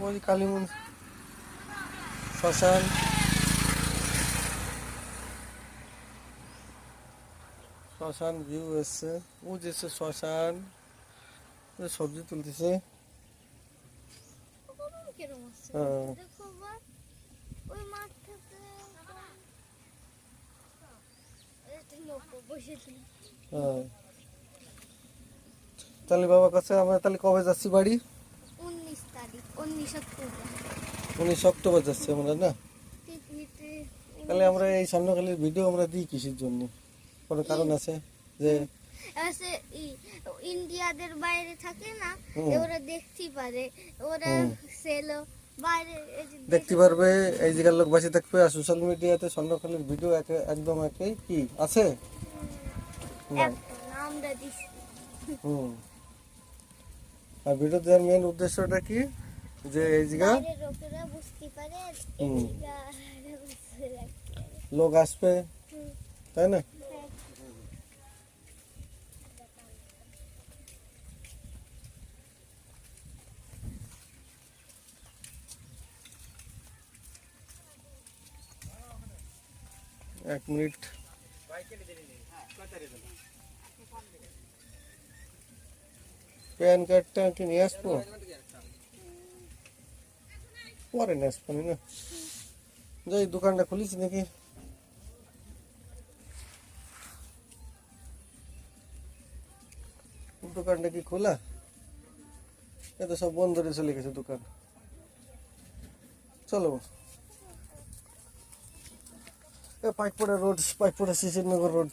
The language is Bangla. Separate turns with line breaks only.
ওই কালীমন শ্মশান, শ্মশান ভিউ এসছে, ও যেছে শ্মশান, সবজি তুলতেছে। হ্যাঁ হ্যাঁ। তাহলে বাবার কাছে আমরা তাহলে কবে যাচ্ছি বাড়ি? 19 অক্টোবর যাচ্ছি আমরা, না? তাহলে আমরা এই সামনেকালের ভিডিও আমরা দিই কিসের জন্য? কোনো কারণ আছে যে
ইন্ডিয়াদের বাইরে থাকে না, ওরা দেখতে পারে, ওরা সেলো বাইরে
দেখতে পারবে, এই জায়গার লোক বাসে থাকবে। আর সোশ্যাল মিডিয়াতে সামনেকালের ভিডিও একদম একই কি আছে না?
আমরা দিছি।
আর ভিডিও দেওয়ার মেন উদ্দেশ্যটা কি? যে এই জায়গা
লোকেরা বুঝতে পারে,
লোক আসবে, তাই না? এক মিনিট, প্যান কার্ডটা কি নিয়ে আসবো? পরে নিয়ে আসবো না, যাই দোকানটা খুলিস নাকি? দোকানটা কি খোলা? এ তো সব বন্ধ করে চলে গেছে দোকান। চলো, পাইকপাড়া রোড, পাইকপাড়া শিশিরনগর রোড।